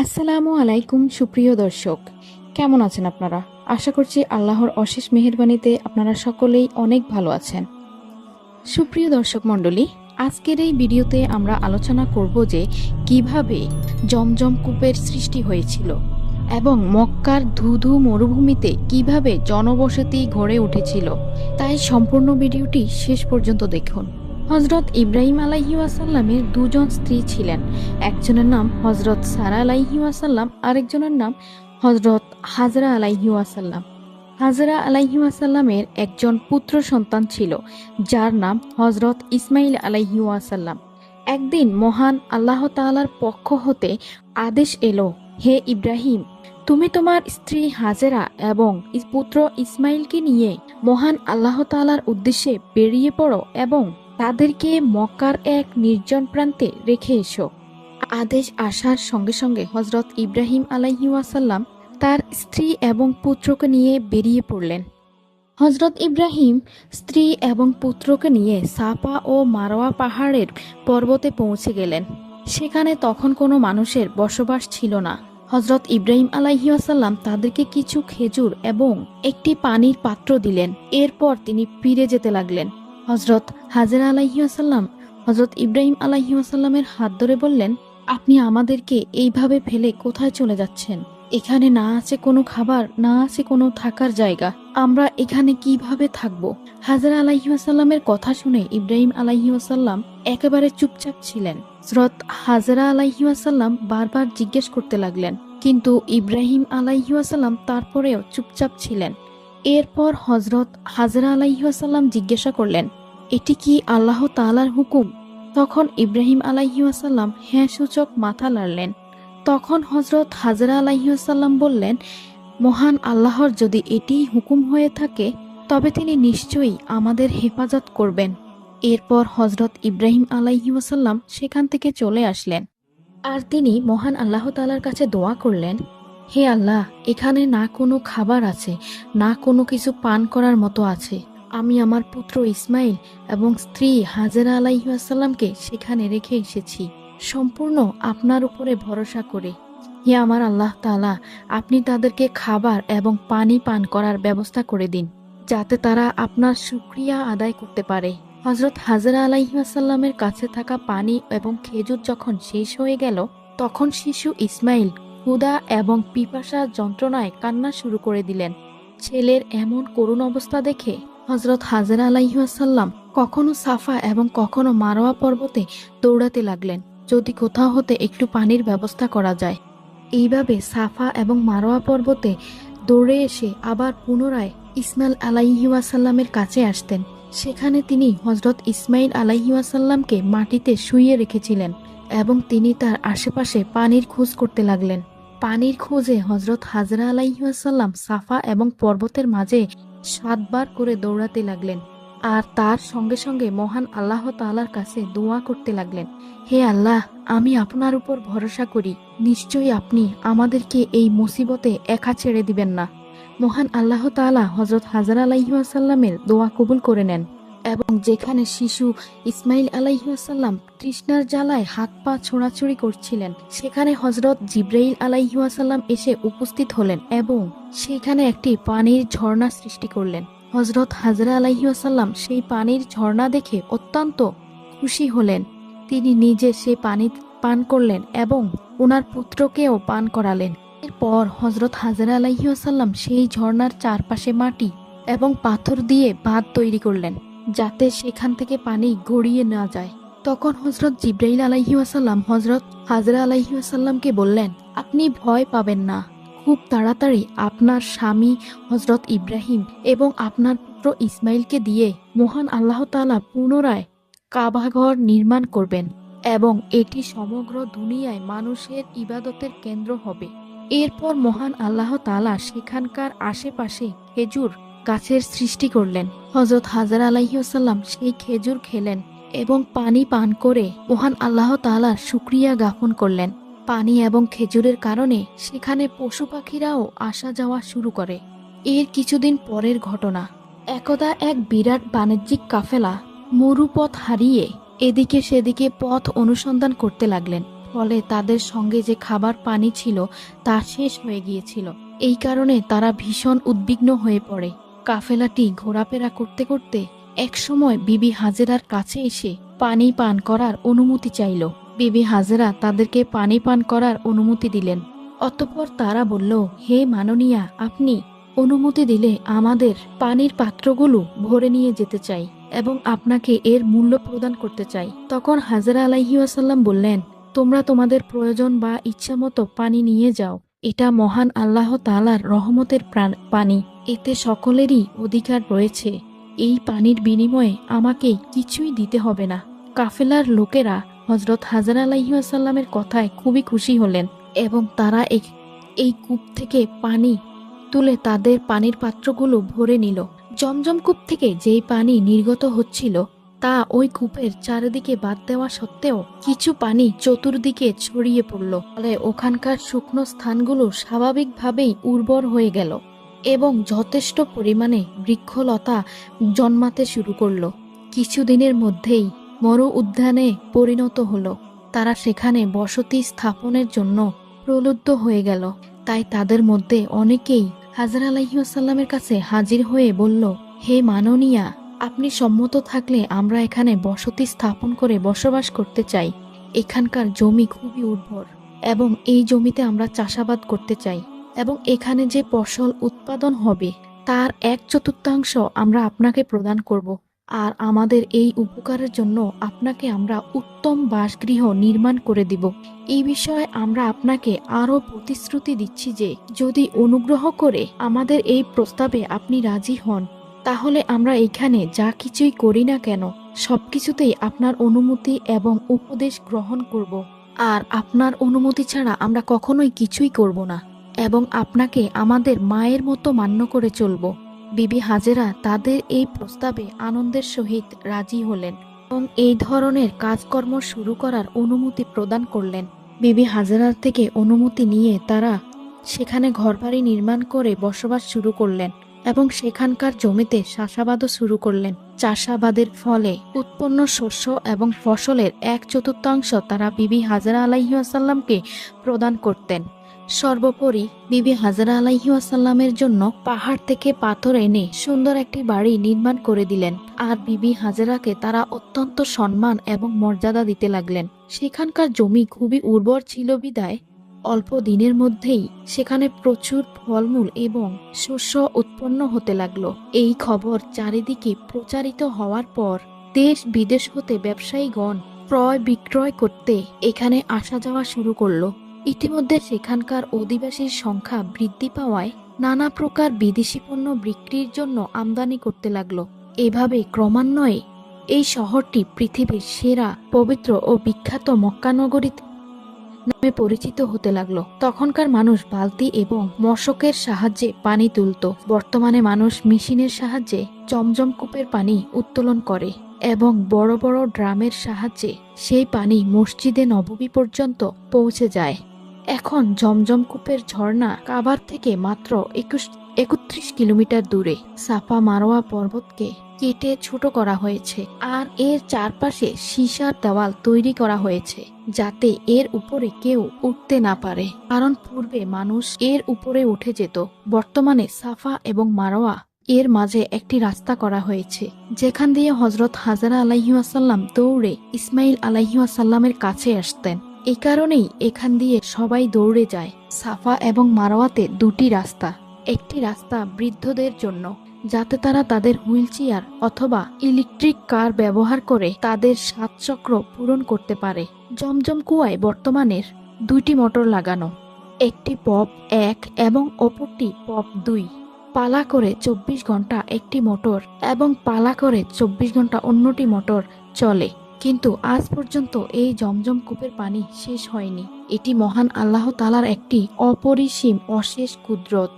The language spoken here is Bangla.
আসসালামু আলাইকুম সুপ্রিয় দর্শক, কেমন আছেন আপনারা? আশা করছি আল্লাহর অশেষ মেহেরবানিতে আপনারা সকলেই অনেক ভালো আছেন। সুপ্রিয় দর্শক মণ্ডলী, আজকের এই ভিডিওতে আমরা আলোচনা করব যে কিভাবে জমজম কূপের সৃষ্টি হয়েছিল এবং মক্কার ধুধু মরুভূমিতে কিভাবে জনবসতি গড়ে উঠেছিল। তাই সম্পূর্ণ ভিডিওটি শেষ পর্যন্ত দেখুন। হজরত ইব্রাহিম আলাইহি ওয়াসাল্লামের দুজন স্ত্রী ছিলেন। একজনের নাম হজরত সারা আলাইহি ওয়াসাল্লাম, আরেকজনের নাম হজরত হাজরা আলাইহি ওয়াসাল্লাম। হাজরা আলাইহি ওয়াসাল্লামের একজন পুত্র সন্তান ছিল, যার নাম হজরত ইসমাইল আলাইহি ওয়াসাল্লাম। একদিন মহান আল্লাহ তাআলার পক্ষ হতে আদেশ এলো, হে ইব্রাহিম, তুমি তোমার স্ত্রী হাজেরা এবং পুত্র ইসমাইলকে নিয়ে মহান আল্লাহ তাআলার উদ্দেশ্যে বেরিয়ে পড়ো এবং তাদেরকে মক্কার এক নির্জন প্রান্তে রেখে এসো। আদেশ আসার সঙ্গে সঙ্গে হজরত ইব্রাহিম আলাইহি ওয়াসাল্লাম তার স্ত্রী এবং পুত্রকে নিয়ে বেরিয়ে পড়লেন। হজরত ইব্রাহিম স্ত্রী এবং পুত্রকে নিয়ে সাফা ও মারওয়া পাহাড়ের পর্বতে পৌঁছে গেলেন। সেখানে তখন কোনো মানুষের বসবাস ছিল না। হজরত ইব্রাহিম আলাইহি ওয়াসাল্লাম তাদেরকে কিছু খেজুর এবং একটি পানির পাত্র দিলেন। এরপর তিনি ফিরে যেতে লাগলেন। হজরত হাজরা আলাইহি ওয়াসাল্লাম হজরত ইব্রাহিম আলাইহি ওয়াসাল্লামের হাত ধরে বললেন, আপনি আমাদেরকে এইভাবে ফেলে কোথায় চলে যাচ্ছেন? এখানে না আছে কোনো খাবার, না আছে কোনো থাকার জায়গা, আমরা এখানে কিভাবে থাকবো? হাজরা আলাইহি ওয়াসাল্লামের কথা শুনে ইব্রাহিম আলাইহি ওয়াসাল্লাম একেবারে চুপচাপ ছিলেন। হযরত হাজরা আলাইহি ওয়াসাল্লাম বারবার জিজ্ঞেস করতে লাগলেন, কিন্তু ইব্রাহিম আলাইহি ওয়াসাল্লাম তারপরেও চুপচাপ ছিলেন। এরপর হজরত হাজরা আলাইহি ওয়াসাল্লাম জিজ্ঞাসা করলেন, এটি কি আল্লাহ তাআলার হুকুম? তখন ইব্রাহিম আলাইহি ওয়াসাল্লাম হ্যাঁ সূচক মাথা নাড়লেন। তখন হজরত হাজরা আলাইহি ওয়াসাল্লাম বললেন, মহান আল্লাহর যদি এটিই হুকুম হয়ে থাকে তবে তিনি নিশ্চয়ই আমাদের হেফাজত করবেন। এরপর হজরত ইব্রাহিম আলাইহি ওয়াসাল্লাম সেখান থেকে চলে আসলেন। আর তিনি মহান আল্লাহ তাআলার কাছে দোয়া করলেন, হে আল্লাহ, এখানে না কোনো খাবার আছে, না কোনো কিছু পান করার মতো আছে। আমি আমার পুত্র ইসমাইল এবং স্ত্রী হাজরা আলাইহি ওয়াসাল্লামকে সেখানে রেখে এসেছি, সম্পূর্ণ আপনার উপরে ভরসা করে। হে আমার আল্লাহ তাআলা, আপনি তাদেরকে খাবার এবং পানি পান করার ব্যবস্থা করে দিন, যাতে তারা আপনার শুকরিয়া আদায় করতে পারে। হজরত হাজরা আলাইহি ওয়াসাল্লামের কাছে থাকা পানি এবং খেজুর যখন শেষ হয়ে গেল, তখন শিশু ইসমাইল ক্ষুধা এবং পিপাসা যন্ত্রণায় কান্না শুরু করে দিলেন। ছেলের এমন করুণ অবস্থা দেখে হজরত হাজরা আলাইহি ওয়াসাল্লাম কখনো সাফা এবং কখনো মারওয়া পর্বতে দৌড়াতে লাগলেন, যদি কোথাও হতে একটু পানির ব্যবস্থা করা যায়। এইভাবে সাফা এবং মারওয়া পর্বতে দৌড়ে এসে আবার পুনরায় ইসমাইল আলাইহি ওয়াসাল্লামের কাছে আসতেন। সেখানে তিনি হজরত ইসমাইল আলাইহি ওয়াসাল্লামকে মাটিতে শুইয়ে রেখেছিলেন এবং তিনি তার আশেপাশে পানির খোঁজ করতে লাগলেন। পানির খোঁজে হজরত হাজরা আলাইহি ওয়াসাল্লাম সাফা এবং পর্বতের মাঝে 7 বার করে দৌড়াতে লাগলেন আর তার সঙ্গে সঙ্গে মহান আল্লাহ তাআলার কাছে দোয়া করতে লাগলেন, হে আল্লাহ, আমি আপনার উপর ভরসা করি, নিশ্চয়ই আপনি আমাদেরকে এই মুসিবতে একা ছেড়ে দিবেন না। মহান আল্লাহ তাআলা হজরত হাজরা আলাইহি ওয়াসাল্লামের দোয়া কবুল করে নেন এবং যেখানে শিশু ইসমাইল আলাইহি ওয়াসাল্লাম তৃষ্ণার জ্বালায় হাত পা ছোড়াছুড়ি করছিলেন, সেখানে হজরত জিব্রাইল আলাইহি ওয়াসাল্লাম এসে উপস্থিত হলেন এবং সেখানে একটি পানির ঝর্ণা সৃষ্টি করলেন। হজরত হাজরা আলাইহি ওয়াসাল্লাম সেই পানির ঝর্ণা দেখে অত্যন্ত খুশি হলেন। তিনি নিজে সেই পানি পান করলেন এবং ওনার পুত্রকেও পান করালেন। এরপর হজরত হাজরা আলাইহি ওয়াসাল্লাম সেই ঝর্ণার চারপাশে মাটি এবং পাথর দিয়ে বাঁধ তৈরি করলেন, যাতে সেখান থেকে পানি গড়িয়ে না যায়। তখন হজরত জিব্রাইল আলাইহি ওয়াসাল্লাম হজরত হাজরা আলাইহি ওয়াসাল্লামকে বললেন, আপনি ভয় পাবেন না, খুব তাড়াতাড়ি আপনার স্বামী হজরত ইব্রাহিম এবং আপনার পুত্র ইসমাইলকে দিয়ে মহান আল্লাহ তাআলা পুনরায় কাবাঘর নির্মাণ করবেন এবং এটি সমগ্র দুনিয়ায় মানুষের ইবাদতের কেন্দ্র হবে। এরপর মহান আল্লাহ তাআলা সেখানকার আশেপাশে খেজুর গাছের সৃষ্টি করলেন। হজরত হাজরা আলাইহি ওয়াসাল্লাম সেই খেজুর খেলেন এবং পানি পান করে মহান আল্লাহ তাআলার শুকরিয়া জ্ঞাপন করলেন। পানি এবং খেজুরের কারণে সেখানে পশু পাখিরাও আসা যাওয়া শুরু করে। এর কিছুদিন পরের ঘটনা, একদা এক বিরাট বাণিজ্যিক কাফেলা মরুপথ হারিয়ে এদিকে সেদিকে পথ অনুসন্ধান করতে লাগলেন। ফলে তাদের সঙ্গে যে খাবার পানি ছিল তা শেষ হয়ে গিয়েছিল। এই কারণে তারা ভীষণ উদ্বিগ্ন হয়ে পড়ে। কাফেলাটি ঘোরাফেরা করতে করতে একসময় বিবি হাজেরার কাছে এসে পানি পান করার অনুমতি চাইল। বিবি হাজেরা তাদেরকে পানি পান করার অনুমতি দিলেন। অতঃপর তারা বলল, হে মাননীয়া, আপনি অনুমতি দিলে আমাদের পানির পাত্রগুলো ভরে নিয়ে যেতে চাই এবং আপনাকে এর মূল্য প্রদান করতে চাই। তখন হাজেরা আলাইহি ওয়াসাল্লাম বললেন, তোমরা তোমাদের প্রয়োজন বা ইচ্ছা মতো পানি নিয়ে যাও। এটা মহান আল্লাহ তাআলার রহমতের পানি, এতে সকলেরই অধিকার রয়েছে। এই পানির বিনিময়ে আমাকে কিছুই দিতে হবে না। কাফেলার লোকেরা হযরত হাজেরা আলাইহি ওয়াসাল্লামের কথায় খুবই খুশি হলেন এবং তারা এই কূপ থেকে পানি তুলে তাদের পানির পাত্রগুলো ভরে নিল। জমজম কূপ থেকে যেই পানি নির্গত হচ্ছিল তা ওই কূপের চারিদিকে বাদ দেওয়া সত্ত্বেও কিছু পানি চতুর্দিকে ছড়িয়ে পড়ল। ফলে ওখানকার শুকনো স্থানগুলো স্বাভাবিকভাবেই উর্বর হয়ে গেল এবং যথেষ্ট পরিমাণে বৃক্ষলতা জন্মাতে শুরু করলো। কিছুদিনের মধ্যেই মরু উদ্যানে পরিণত হলো। তারা সেখানে বসতি স্থাপনের জন্য প্রলুব্ধ হয়ে গেল। তাই তাদের মধ্যে অনেকেই হাজেরা আলাইহি ওয়াসাল্লামের কাছে হাজির হয়ে বলল, হে মাননীয়া, আপনি সম্মত থাকলে আমরা এখানে বসতি স্থাপন করে বসবাস করতে চাই। এখানকার জমি খুবই উর্বর এবং এই জমিতে আমরা চাষাবাদ করতে চাই এবং এখানে যে ফসল উৎপাদন হবে তার 1/4 আমরা আপনাকে প্রদান করব। আর আমাদের এই উপকারের জন্য আপনাকে আমরা উত্তম বাসগৃহ নির্মাণ করে দিব। এই বিষয়ে আমরা আপনাকে আরও প্রতিশ্রুতি দিচ্ছি যে যদি অনুগ্রহ করে আমাদের এই প্রস্তাবে আপনি রাজি হন, তাহলে আমরা এখানে যা কিছুই করি না কেন সবকিছুতেই আপনার অনুমতি এবং উপদেশ গ্রহণ করব। আর আপনার অনুমতি ছাড়া আমরা কখনোই কিছুই করব না এবং আপনাকে আমাদের মায়ের মতো মান্য করে চলব। বিবি হাজেরা তাদের এই প্রস্তাবে আনন্দের সহিত রাজি হলেন এবং এই ধরনের কাজকর্ম শুরু করার অনুমতি প্রদান করলেন। বিবি হাজেরার থেকে অনুমতি নিয়ে তারা সেখানে ঘরবাড়ি নির্মাণ করে বসবাস শুরু করলেন এবং সেখানকার জমিতে চাষাবাদও শুরু করলেন। চাষাবাদের ফলে উৎপন্ন শস্য এবং ফসলের 1/4 তারা বিবি হাজেরা আলাইহি ওয়াসাল্লামকে প্রদান করতেন। সর্বোপরি বিবি হাজেরা আলাইহি ওয়াসাল্লামের জন্য পাহাড় থেকে পাথর এনে সুন্দর একটি বাড়ি নির্মাণ করে দিলেন। আর বিবি হাজেরাকে তারা অত্যন্ত সম্মান এবং মর্যাদা দিতে লাগলেন। সেখানকার জমি খুবই উর্বর ছিল বিধায় অল্প দিনের মধ্যেই সেখানে প্রচুর ফলমূল এবং শস্য উৎপন্ন হতে লাগলো। এই খবর চারিদিকে প্রচারিত হওয়ার পর দেশ বিদেশ হতে ব্যবসায়ীগণ ক্রয় বিক্রয় করতে এখানে আসা যাওয়া শুরু করলো। ইতিমধ্যে সেখানকার অধিবাসীর সংখ্যা বৃদ্ধি পাওয়ায় নানা প্রকার বিদেশি পণ্য বিক্রির জন্য আমদানি করতে লাগলো। এভাবে ক্রমান্বয়ে এই শহরটি পৃথিবীর সেরা পবিত্র ও বিখ্যাত মক্কা নগরী নামে পরিচিত হতে লাগলো। তখনকার মানুষ বালতি এবং মশকের সাহায্যে পানি তুলত। বর্তমানে মানুষ মেশিনের সাহায্যে জমজম কূপের পানি উত্তোলন করে এবং বড় বড় ড্রামের সাহায্যে সেই পানি মসজিদে নববী পর্যন্ত পৌঁছে যায়। এখন জমজম কূপের ঝর্ণা কাবার থেকে মাত্র 31 কিলোমিটার দূরে। সাফা মারোয়া পর্বতকে কেটে ছোট করা হয়েছে আর এর চারপাশে সীসার দেওয়াল তৈরি করা হয়েছে যাতে এর উপরে কেউ উঠতে না পারে, কারণ পূর্বে মানুষ এর উপরে উঠে যেত। বর্তমানে সাফা এবং মারোয়া এর মাঝে একটি রাস্তা করা হয়েছে যেখান দিয়ে হযরত হাজেরা আলাইহি ওয়াসাল্লাম দৌড়ে ইসমাইল আলাইহি ওয়াসাল্লামের কাছে আসতেন। এই কারণেই এখান দিয়ে সবাই দৌড়ে যায়। সাফা এবং মারোয়াতে দুটি রাস্তা। একটি রাস্তা বৃদ্ধদের জন্য যাতে তারা তাদের হুইল চেয়ার অথবা ইলেকট্রিক কার ব্যবহার করে তাদের 7 চক্র পূরণ করতে পারে। জমজম কুয়ায় বর্তমানের 2টি মোটর লাগানো, একটি পপ 1 এবং অপরটি পপ 2। পালা করে 24 ঘন্টা একটি মোটর এবং পালা করে 24 ঘন্টা অন্যটি মোটর চলে। কিন্তু আজ পর্যন্ত এই জমজম কূপের পানি শেষ হয়নি। এটি মহান আল্লাহ তাআলার একটি অপরিসীম অশেষ কুদরত।